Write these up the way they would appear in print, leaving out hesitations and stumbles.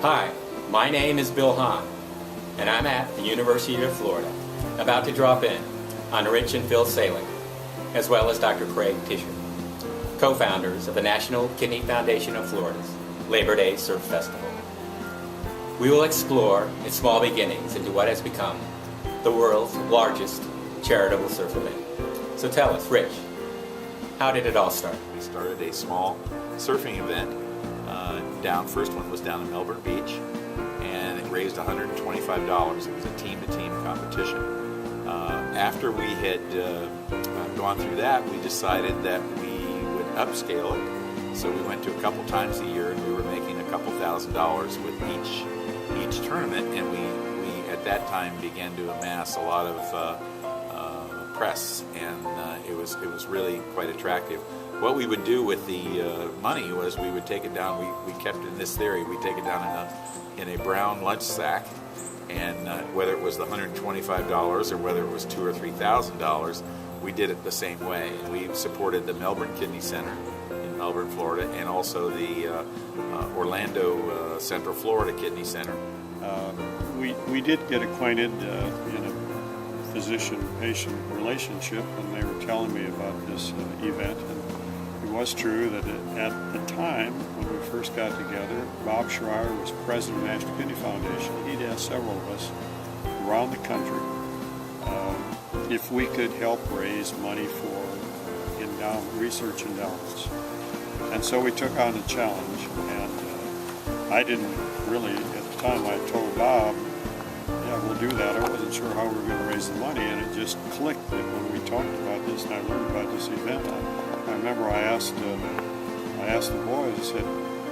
Hi, my name is Bill Hahn, and I'm at the University of Florida, about to drop in on Rich and Phil Salick, as well as Dr. Craig Tischer, co-founders of the National Kidney Foundation of Florida's Labor Day Surf Festival. We will explore its small beginnings into what has become the world's largest charitable surf event. So tell us, Rich, how did it all start? We started a small surfing event. First one was down in Melbourne Beach, and it raised $125. It was a team-to-team competition. After we had gone through that, we decided that we would upscale it. So we went to a couple times a year, and we were making a couple $1,000s with each tournament, and we at that time began to amass a lot of press, and it was really quite attractive. What we would do with the money was we would take it down. We kept in this theory. We take it down in a brown lunch sack, and whether it was the $125 or whether it was $2,000 or $3,000, we did it the same way. And we supported the Melbourne Kidney Center in Melbourne, Florida, and also the Orlando Central Florida Kidney Center. We did get acquainted in a physician-patient relationship, and they were telling me about this event. And it was true that at the time when we first got together, Bob Schreier was president of the National Kidney Foundation. He'd asked several of us around the country if we could help raise money for research endowments. And so we took on the challenge, and I didn't really, at the time I told Bob, yeah, we'll do that. I wasn't sure how we were going to raise the money, and it just clicked that when we talked about this and I learned about this event. I remember I asked the boys, I said,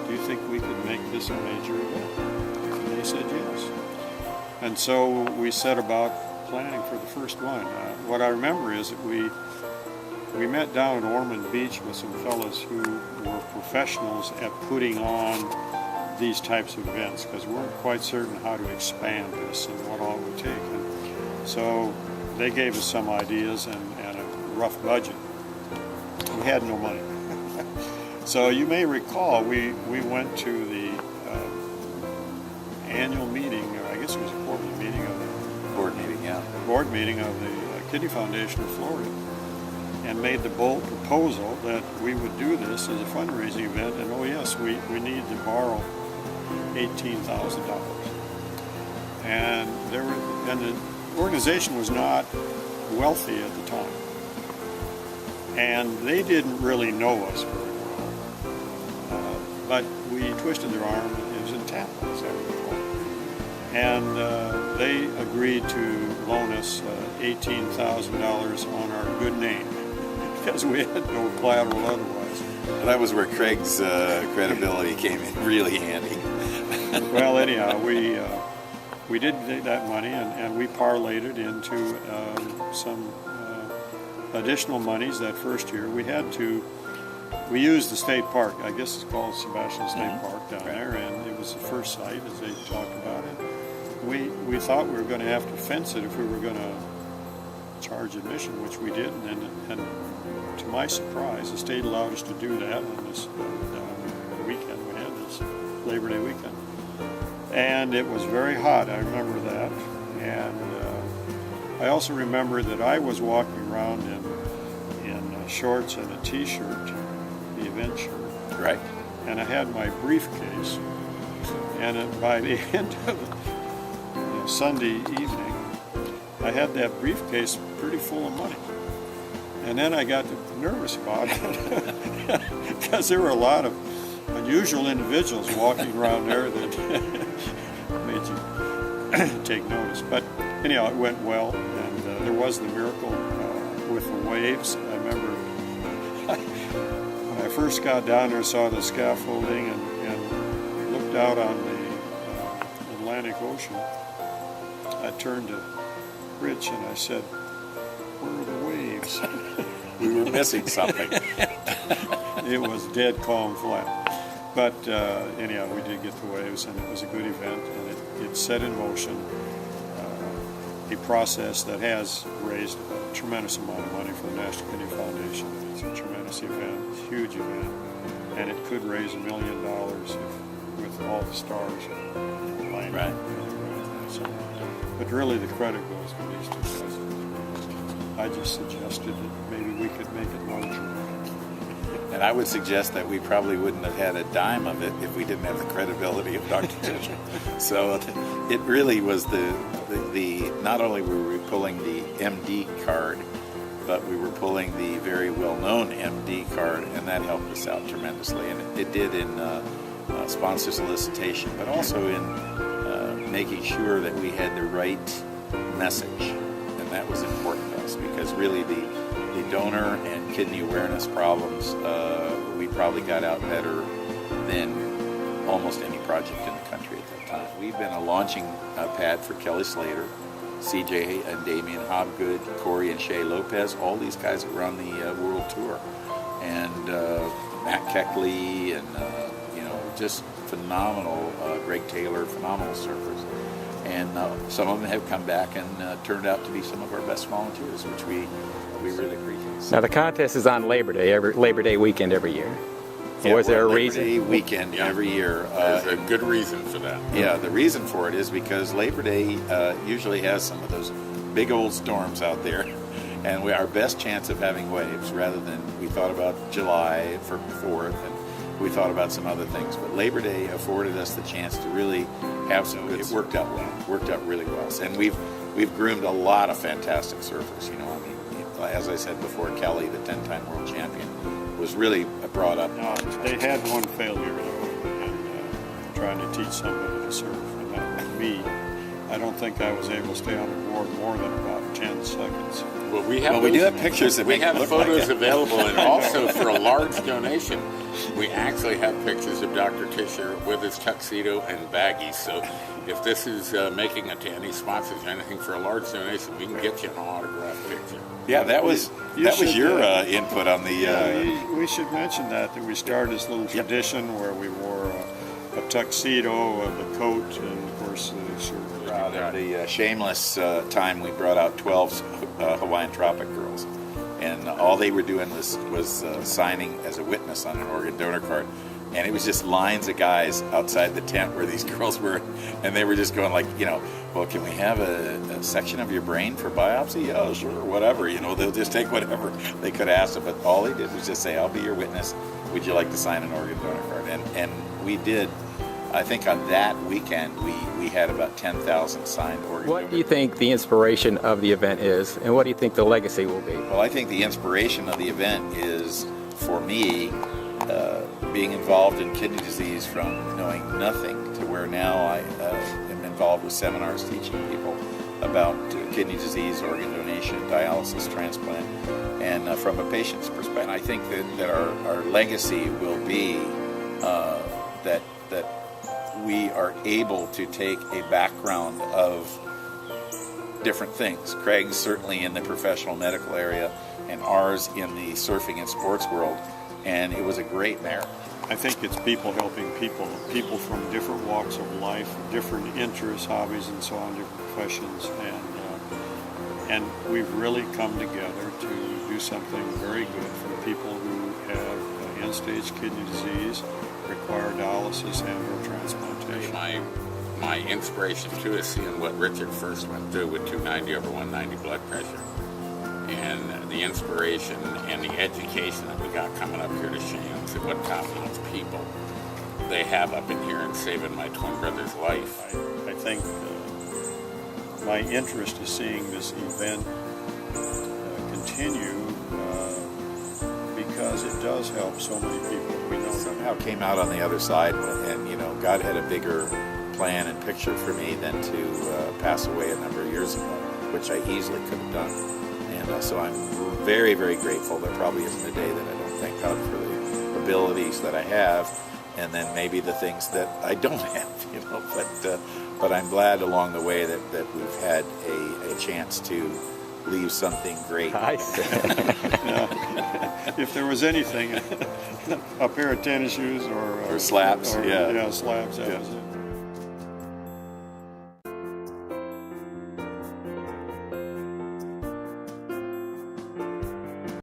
do you think we could make this a major event? And they said yes. And so we set about planning for the first one. What I remember is that we met down at Ormond Beach with some fellows who were professionals at putting on these types of events, because we weren't quite certain how to expand this and what all it would take. And so they gave us some ideas and a rough budget. We had no money. So you may recall we went to the annual meeting, or I guess it was a quarterly meeting of the board meeting of the Kidney Foundation of Florida, and made the bold proposal that we would do this as a fundraising event, and oh yes, we need to borrow $18,000. And the organization was not wealthy at the time, and they didn't really know us very well. But we twisted their arm. It was in Tampa, as I recall, and they agreed to loan us $18,000 on our good name, because we had no collateral otherwise. That was where Craig's credibility came in really handy. Well, anyhow, we did that money, and we parlayed it into some additional monies that first year. We used the state park. I guess it's called Sebastian State Park down there, and it was the first site, as they talked about it. We thought we were going to have to fence it if we were going to charge admission, which we did, and to my surprise, the state allowed us to do that on this weekend. We had this Labor Day weekend, and it was very hot. I remember that, and I also remember that I was walking around in shorts and a t-shirt, the event shirt, right, and I had my briefcase, and by the end of Sunday evening, I had that briefcase pretty full of money. And then I got nervous about it because there were a lot of unusual individuals walking around there that made you take notice. But anyhow, it went well, and there was the miracle with the waves. I remember when I first got down there, saw the scaffolding and looked out on the Atlantic Ocean. I turned to Rich and I said, "Where are the waves?" We were missing something. It was dead calm flat. But anyhow, we did get the waves, and it was a good event, and it set in motion a process that has raised a tremendous amount of money for the National Kidney Foundation. It's a tremendous event, huge event, and it could raise $1 million with all the stars lined Right. up. So, but really, the credit goes to these two guys. I just suggested that maybe we could make it larger. And I would suggest that we probably wouldn't have had a dime of it if we didn't have the credibility of Dr. Tischer. So it really was the not only were we pulling the MD card, but we were pulling the very well-known MD card, and that helped us out tremendously. And it did in sponsor solicitation, but also in making sure that we had the right message. And that was important to us because really the donor and kidney awareness problems, we probably got out better than almost any project in the country at that time. We've been a launching pad for Kelly Slater, CJ and Damian Hobgood, Corey and Shay Lopez, all these guys that were on the world tour. And Matt Keckley and, just phenomenal, Greg Taylor, phenomenal surfers. And some of them have come back and turned out to be some of our best volunteers, which we really appreciate. Now the contest is on Labor Day weekend every year. Or is there a reason? Labor Day weekend every year. There's a good reason for that. Yeah, the reason for it is because Labor Day usually has some of those big old storms out there, and our best chance of having waves, rather than we thought about July for 4th, and we thought about some other things, but Labor Day afforded us the chance to really have some. It worked out well. Worked out really well, and we've groomed a lot of fantastic surfers. As I said before, Kelly, the 10-time world champion, was really brought up. They had one failure, though, in trying to teach somebody to surf, and that was me. I don't think I was able to stay on the board more than about 10 seconds. Well, we do have pictures that we make it have look photos like that. available, and also for a large donation, we actually have pictures of Dr. Tischer with his tuxedo and baggies. So if this is making it to any sponsors or anything for a large donation, we can get you an autographed picture. Yeah, that was your input on the. We should mention that we started this little tradition where we wore a tuxedo, the coat, and of course the shirt. The shameless time we brought out 12 Hawaiian Tropic girls, and all they were doing was signing as a witness on an organ donor card, and it was just lines of guys outside the tent where these girls were, and they were just going like, well, can we have a section of your brain for biopsy? Oh, sure, whatever. They'll just take whatever they could ask them, but all they did was just say, I'll be your witness. Would you like to sign an organ donor card? And we did. I think on that weekend we had about 10,000 signed organ What do you think the inspiration of the event is, and what do you think the legacy will be? Well, I think the inspiration of the event is, for me, being involved in kidney disease from knowing nothing to where now I am involved with seminars teaching people about kidney disease, organ donation, dialysis, transplant, and from a patient's perspective. I think that our legacy will be that we are able to take a background of different things. Craig's certainly in the professional medical area, and ours in the surfing and sports world, and it was a great marriage. I think it's people helping people from different walks of life, different interests, hobbies, and so on, different professions, and we've really come together to do something very good for people who have end-stage kidney disease, require dialysis and/or transplantation. My inspiration too is seeing what Richard first went through with 290/190 blood pressure, and the inspiration and the education that we got coming up here to Shands, and what confidence people they have up in here in saving my twin brother's life. I think my interest is seeing this event continue because it does help so many people. We know Somehow came out on the other side, and God had a bigger plan and picture for me than to pass away a number of years ago, which I easily could have done. And so I'm very, very grateful. There probably isn't a day that I don't thank God for the abilities that I have, and then maybe the things that I don't have, But I'm glad along the way that we've had a chance to leave something great. I see. If there was anything, a pair of tennis shoes or Or slabs, slabs. That Yeah. was it.